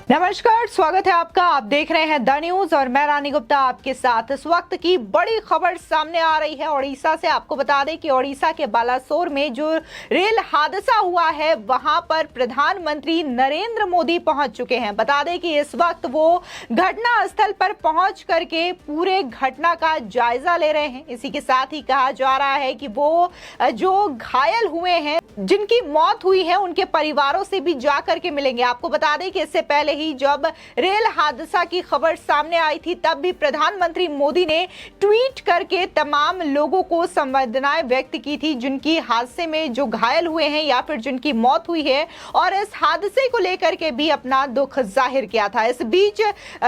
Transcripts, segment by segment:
नमस्कार, स्वागत है आपका। आप देख रहे हैं द न्यूज और मैं रानी गुप्ता आपके साथ। इस वक्त की बड़ी खबर सामने आ रही है उड़ीसा से। आपको बता दें कि उड़ीसा के बालासोर में जो रेल हादसा हुआ है वहां पर प्रधानमंत्री नरेंद्र मोदी पहुंच चुके हैं। बता दें कि इस वक्त वो घटना स्थल पर पहुंच करके पूरे घटना का जायजा ले रहे हैं। इसी के साथ ही कहा जा रहा है कि वो जो घायल हुए हैं, जिनकी मौत हुई है, उनके परिवारों से भी जा करके मिलेंगे। आपको बता दें कि इससे पहले ही जब रेल हादसा की खबर सामने आई थी तब भी प्रधानमंत्री मोदी ने ट्वीट करके तमाम लोगों को संवेदनाएं व्यक्त की थी, जिनकी हादसे में जो घायल हुए हैं या फिर जिनकी मौत हुई है, और इस हादसे को लेकर के भी अपना दुख जाहिर किया था। इस बीच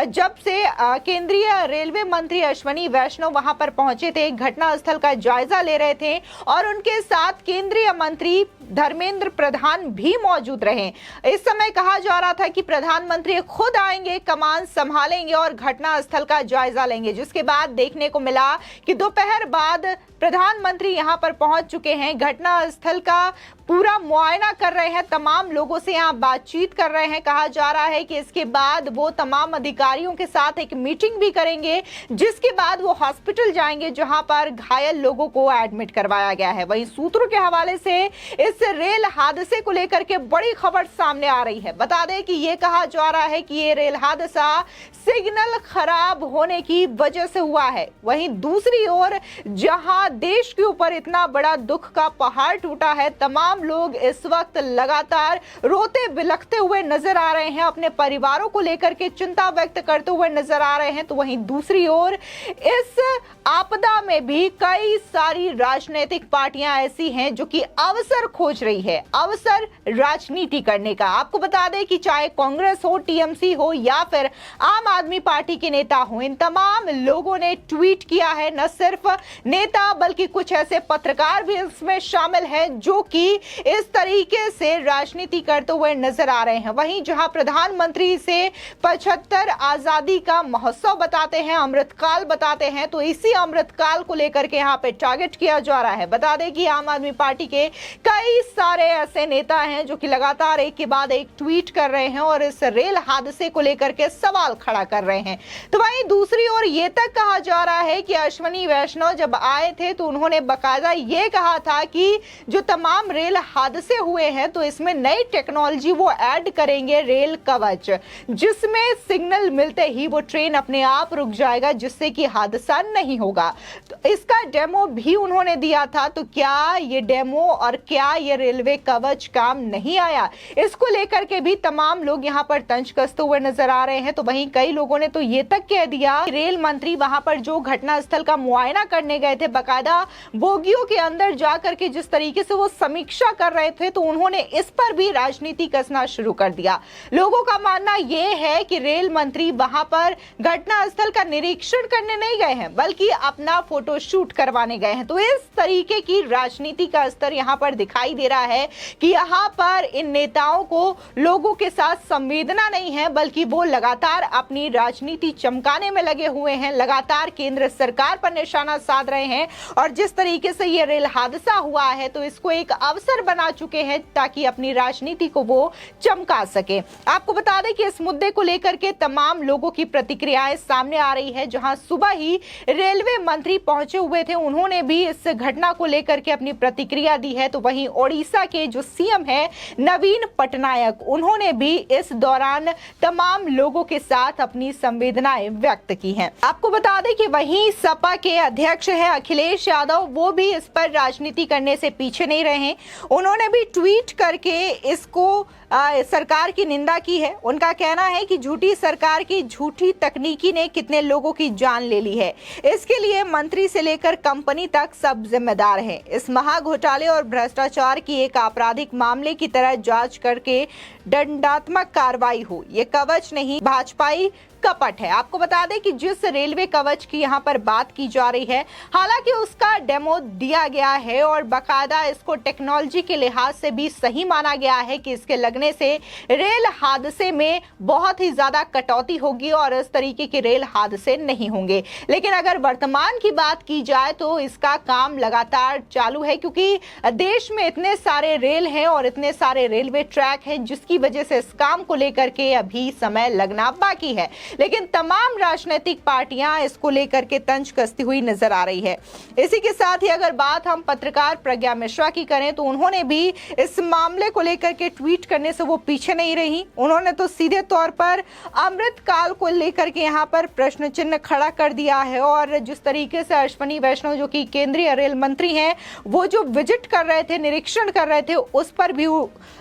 जब से केंद्रीय रेलवे मंत्री अश्विनी वैष्णव वहां पर पहुंचे थे, घटनास्थल का जायजा ले रहे थे और उनके साथ केंद्रीय मंत्री धर्मेंद्र प्रधान भी मौजूद रहे। इस समय कहा जा रहा था कि प्रधानमंत्री खुद आएंगे, कमान संभालेंगे और घटनास्थल का जायजा लेंगे, जिसके बाद देखने को मिला कि दोपहर बाद प्रधानमंत्री यहां पर पहुंच चुके हैं, घटनास्थल का पूरा मुआयना कर रहे हैं, तमाम लोगों से यहां बातचीत कर रहे हैं। कहा जा रहा है कि इसके बाद वो तमाम अधिकारियों के साथ एक मीटिंग भी करेंगे, जिसके बाद वो हॉस्पिटल जाएंगे जहां पर घायल लोगों को एडमिट करवाया गया है। वहीं सूत्रों के हवाले से इस रेल हादसे को लेकर के बड़ी खबर सामने आ रही है। बता दें कि ये कहा जा रहा है कि ये रेल हादसा सिग्नल खराब होने की वजह से हुआ है। वहीं दूसरी ओर जहां देश के ऊपर इतना बड़ा दुख का पहाड़ टूटा है, तमाम लोग इस वक्त लगातार रोते बिलखते हुए नजर आ रहे हैं, अपने परिवारों को लेकर के चिंता व्यक्त करते हुए नजर आ रहे हैं। तो वहीं दूसरी ओर इस आपदा में भी कई सारी राजनीतिक पार्टियां ऐसी हैं जो कि अवसर खोज रही है, अवसर राजनीति करने का। आपको बता दें कि चाहे कांग्रेस हो, टीएमसी हो या फिर आम आदमी पार्टी के नेता हो, इन तमाम लोगों ने ट्वीट किया है। न सिर्फ नेता बल्कि कुछ ऐसे पत्रकार भी इसमें शामिल हैं जो कि इस तरीके से राजनीति करते हुए नजर आ रहे हैं। वहीं जहां प्रधानमंत्री से 75 आजादी का महोत्सव बताते हैं, अमृतकाल बताते हैं, तो इसी अमृतकाल को लेकर के यहाँ पे टारगेट किया जा रहा है। बता दें कि आम आदमी पार्टी के कई सारे ऐसे नेता हैं जो कि लगातार एक के बाद एक ट्वीट कर रहे हैं और इस रेल हादसे को लेकर के सवाल खड़ा कर रहे हैं। तो वहीं दूसरी ओर ये तक कहा जा रहा है कि अश्विनी वैष्णव जब आए थे तो उन्होंने बकायदा ये कहा था कि जो तमाम रेल हादसे हुए हैं तो इसमें नई टेक्नोलॉजी वो ऐड करेंगे, रेल कवच, जिसमें सिग्नल मिलते ही वो ट्रेन अपने आप रुक जाएगा, जिससे कि हादसा नहीं होगा। तो इसका डेमो भी उन्होंने दिया था। तो क्या ये डेमो और क्या ये रेलवे कवच काम नहीं आया, इसको लेकर के भी तमाम लोग यहाँ पर तंज कसते हुए नजर आ रहे हैं। तो वहीं कई लोगों ने तो ये तक कह दिया, रेल मंत्री वहां पर जो घटनास्थल का मुआयना करने गए थे, बकायदा बोगियों के अंदर जाकर के जिस तरीके से वो समीक्षा कर रहे थे, तो उन्होंने इस पर भी राजनीति कसना शुरू कर दिया। लोगों का मानना यह है कि रेल मंत्री वहां पर घटनास्थल का निरीक्षण करने नहीं गए हैं, बल्कि अपना फोटोशूट करवाने गए हैं। तो इस तरीके की राजनीति का स्तर यहाँ पर दिखाई दे रहा है कि यहाँ पर इन नेताओं को लोगों के साथ संवेदना नहीं है, बल्कि वो लगातार अपनी राजनीति चमकाने में लगे हुए हैं, लगातार केंद्र सरकार पर निशाना साध रहे हैं। और जिस तरीके से ये रेल हादसा हुआ है तो इसको एक अवसर बना चुके हैं ताकि अपनी राजनीति को वो चमका सके। आपको बता दें कि इस मुद्दे को लेकर के तमाम लोगों की प्रतिक्रियाएं सामने आ रही है। जहां सुबह ही रेलवे मंत्री पहुंचे हुए थे, उन्होंने भी इस घटना को लेकर के अपनी प्रतिक्रिया दी है। तो वहीं ओडिशा के जो सीएम है नवीन पटनायक, उन्होंने भी इस दौरान तमाम लोगों के साथ अपनी संवेदनाएं व्यक्त की हैं। आपको बता दें कि वहीं सपा के अध्यक्ष हैं अखिलेश यादव, वो भी इस पर राजनीति करने से पीछे नहीं रहे हैं। उन्होंने भी ट्वीट करके इसको सरकार की निंदा की है। उनका कहना है कि झूठी सरकार की झूठी तकनीकी ने कितने लोगों की जान ले ली है, इसके लिए मंत्री से लेकर कंपनी तक सब जिम्मेदार हैं। इस महाघोटाले और भ्रष्टाचार की एक आपराधिक मामले की तरह जांच करके दंडात्मक कार्रवाई हो। ये कवच नहीं, भाजपाई कपट है। आपको बता दें कि जिस रेलवे कवच की यहाँ पर बात की जा रही है, हालांकि उसका डेमो दिया गया है और बाकायदा इसको टेक्नोलॉजी के लिहाज से भी सही माना गया है कि इसके लगने से रेल हादसे में बहुत ही ज्यादा कटौती होगी और इस तरीके के रेल हादसे नहीं होंगे। लेकिन अगर वर्तमान की बात की जाए तो इसका काम लगातार चालू है, क्योंकि देश में इतने सारे रेल हैं और इतने सारे रेलवे ट्रैक हैं, जिसकी वजह से इस काम को लेकर के अभी समय लगना बाकी है। लेकिन तमाम राजनीतिक पार्टियां इसको लेकर के तंज कसती हुई नजर आ रही है। इसी के साथ ही अगर बात हम पत्रकार प्रज्ञा मिश्रा की करें तो उन्होंने भी इस मामले को लेकर के ट्वीट करने से वो पीछे नहीं रही। उन्होंने तो सीधे तौर पर अमृतकाल को लेकर के यहाँ पर प्रश्न चिन्ह खड़ा कर दिया है और जिस तरीके से अश्विनी वैष्णव जो कि केंद्रीय रेल मंत्री हैं, वो जो विजिट कर रहे थे, निरीक्षण कर रहे थे, उस पर भी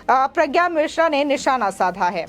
प्रज्ञा मिश्रा ने निशाना साधा है।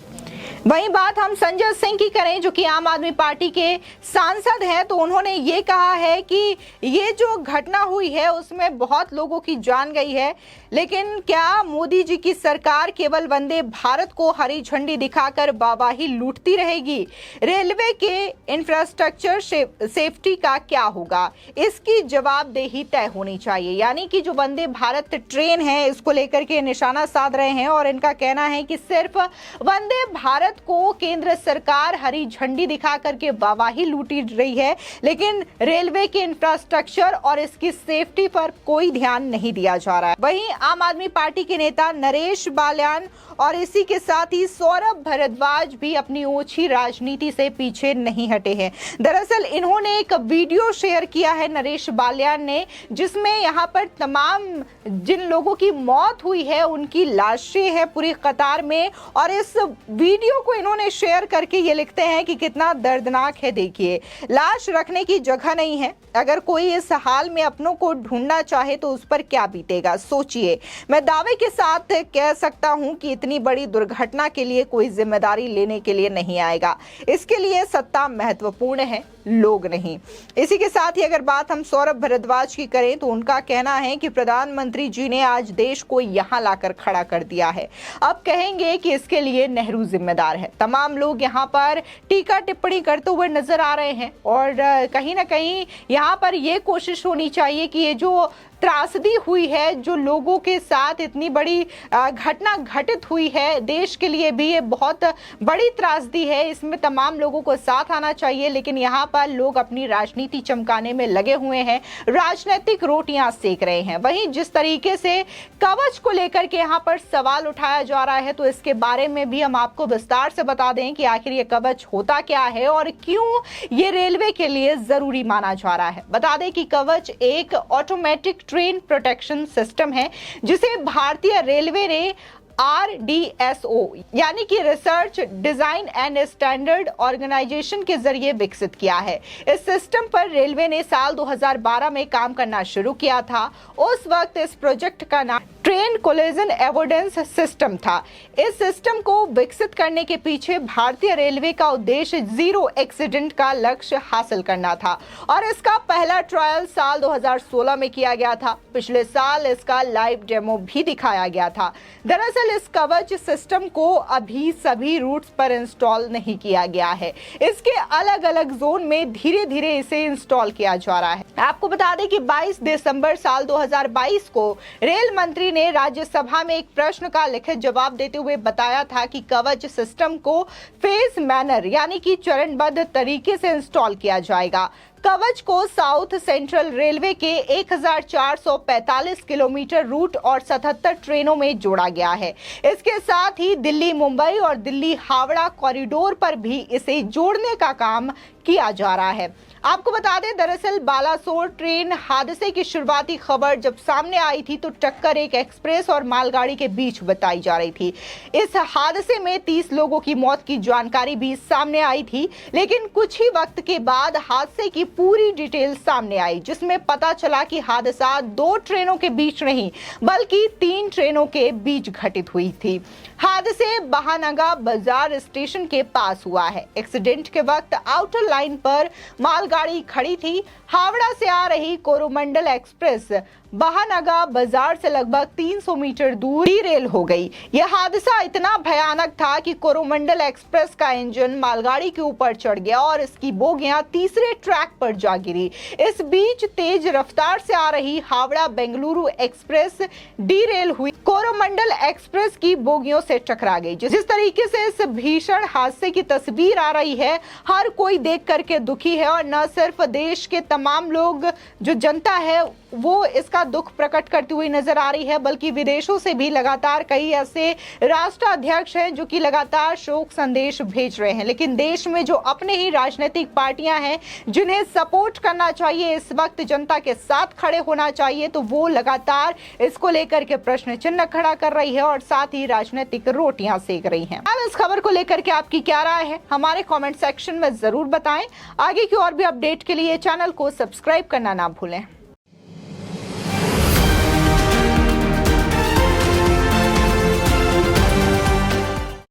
वहीं बात हम संजय सिंह की करें जो कि आम आदमी पार्टी के सांसद हैं, तो उन्होंने ये कहा है कि ये जो घटना हुई है उसमें बहुत लोगों की जान गई है, लेकिन क्या मोदी जी की सरकार केवल वंदे भारत को हरी झंडी दिखाकर वाहवाही लूटती रहेगी? रेलवे के इंफ्रास्ट्रक्चर सेफ्टी का क्या होगा? इसकी जवाबदेही तय होनी चाहिए। यानी कि जो वंदे भारत ट्रेन है, इसको लेकर के निशाना साध रहे हैं और इनका कहना है कि सिर्फ वंदे भारत को केंद्र सरकार हरी झंडी दिखा करके वाहवाही लूटी रही है, लेकिन रेलवे के इंफ्रास्ट्रक्चर और इसकी सेफ्टी पर कोई ध्यान नहीं दिया जा रहा है। वहीं आम आदमी पार्टी के नेता नरेश बाल्यान और इसी के साथ ही सौरभ भारद्वाज भी अपनी ओछी राजनीति से पीछे नहीं हटे हैं। दरअसल इन्होंने एक वीडियो शेयर किया है नरेश बाल्यान ने, जिसमें यहाँ पर तमाम जिन लोगों की मौत हुई है उनकी लाशें हैं पूरी कतार में, और इस वीडियो को इन्होंने शेयर करके ये लिखते हैं कि कितना दर्दनाक है। देखिए, लाश रखने की जगह नहीं है। अगर कोई इस हाल में अपनों को ढूंढना चाहे तो उस पर क्या बीतेगा, सोचिए। मैं दावे के साथ कह सकता हूं कि इतनी बड़ी दुर्घटना के लिए कोई जिम्मेदारी लेने के लिए नहीं आएगा। इसके लिए सत्ता महत्वपूर्ण है, लोग नहीं। इसी के साथ ही अगर बात हम सौरभ भारद्वाज की करें तो उनका कहना है कि प्रधानमंत्री जी ने आज देश को यहां लाकर खड़ा कर दिया है। अब कहेंगे कि इसके लिए नेहरू जिम्मेदार है। तमाम लोग यहां पर टीका टिप्पणी करते हुए नजर आ रहे हैं और कहीं ना कहीं यहां पर यह कोशिश होनी चाहिए कि ये जो त्रासदी हुई है, जो लोगों के साथ इतनी बड़ी घटना घटित हुई है, देश के लिए भी ये बहुत बड़ी त्रासदी है। इसमें तमाम लोगों को साथ आना चाहिए, लेकिन यहाँ पर लोग अपनी राजनीति चमकाने में लगे हुए हैं, राजनीतिक रोटियां सेक रहे हैं। वहीं जिस तरीके से कवच को लेकर के यहाँ पर सवाल उठाया जा रहा है, तो इसके बारे में भी हम आपको विस्तार से बता दें कि आखिर ये कवच होता क्या है और क्यों ये रेलवे के लिए जरूरी माना जा रहा है। बता दें कि कवच एक ऑटोमेटिक ट्रेन प्रोटेक्शन सिस्टम है जिसे भारतीय रेलवे ने RDSO यानी कि research design and standard organisation के जरिए विकसित किया है। इस सिस्टम पर रेलवे ने साल 2012 में काम करना शुरू किया था। उस वक्त इस प्रोजेक्ट का नाम ट्रेन कोलिजन एवोइडेंस सिस्टम था। इस सिस्टम को विकसित करने के पीछे भारतीय रेलवे का उद्देश्य जीरो एक्सीडेंट का लक्ष्य हासिल करना था और इसका पहला ट्रायल साल 2016 में किया गया था। पिछले साल इसका लाइव डेमो भी दिखाया गया था। दरअसल इस कवच सिस्टम को अभी सभी रूट्स पर इंस्टॉल नहीं किया गया है। इसके अलग अलग जोन में धीरे धीरे इसे इंस्टॉल किया जा रहा है। आपको बता दें कि 22 दिसंबर साल 2022 को रेल मंत्री ने राज्यसभा में एक प्रश्न का लिखित जवाब देते हुए बताया था कि कवच सिस्टम को फेज मैनर यानी कि चरणबद्ध तरीके से इंस्टॉल किया जाएगा। कवच को साउथ सेंट्रल रेलवे के 1445 किलोमीटर रूट और 77 ट्रेनों में जोड़ा गया है। इसके साथ ही दिल्ली मुंबई और दिल्ली हावड़ा कॉरिडोर पर भी इसे जोड़ने का काम किया जा रहा है। आपको बता दें, दरअसल बालासोर ट्रेन हादसे की शुरुआती खबर जब सामने आई थी तो टक्कर एक एक्सप्रेस और मालगाड़ी के बीच बताई जा रही थी। इस हादसे में 30 लोगों की मौत की जानकारी भी सामने आई थी, लेकिन कुछ ही वक्त के बाद हादसे की पूरी डिटेल सामने आई, जिसमें पता चला कि हादसा 2 ट्रेनों के बीच नहीं बल्कि 3 ट्रेनों के बीच घटित हुई थी। हादसे बहानगा बाजार स्टेशन के पास हुआ है। एक्सीडेंट के वक्त आउटर लाइन पर मालगाड़ी खड़ी थी। हावड़ा से आ रही कोरोमंडल एक्सप्रेस बहानगा बाजार से लगभग 300 मीटर दूर रेल हो गई। यह हादसा इतना भयानक था कि कोरोमंडल एक्सप्रेस का इंजन मालगाड़ी के ऊपर चढ़ गया और इसकी बोगियां तीसरे ट्रैक पर जा गिरी। इस बीच तेज रफ्तार से आ रही हावड़ा बेंगलुरु एक्सप्रेस डीरेल हुई, कोरोमंडल एक्सप्रेस की बोगियों से टकरा गई। जिस तरीके से इस भीषण हादसे की तस्वीर आ रही है, हर कोई देख करके दुखी है और न सिर्फ देश के तमाम लोग, जो जनता है वो इसका दुख प्रकट करती हुई नजर आ रही है, बल्कि विदेशों से भी लगातार कई ऐसे राष्ट्राध्यक्ष हैं जो कि लगातार शोक संदेश भेज रहे हैं। लेकिन देश में जो अपने ही राजनीतिक पार्टियां हैं जिन्हें सपोर्ट करना चाहिए, इस वक्त जनता के साथ खड़े होना चाहिए, तो वो लगातार इसको लेकर के प्रश्न चिन्ह खड़ा कर रही है और साथ ही राजनीतिक रोटियां सेक रही हैं। अब इस खबर को लेकर के आपकी क्या राय है, हमारे कमेंट सेक्शन में जरूर बताएं। आगे की और भी अपडेट के लिए चैनल को सब्सक्राइब करना ना भूलें।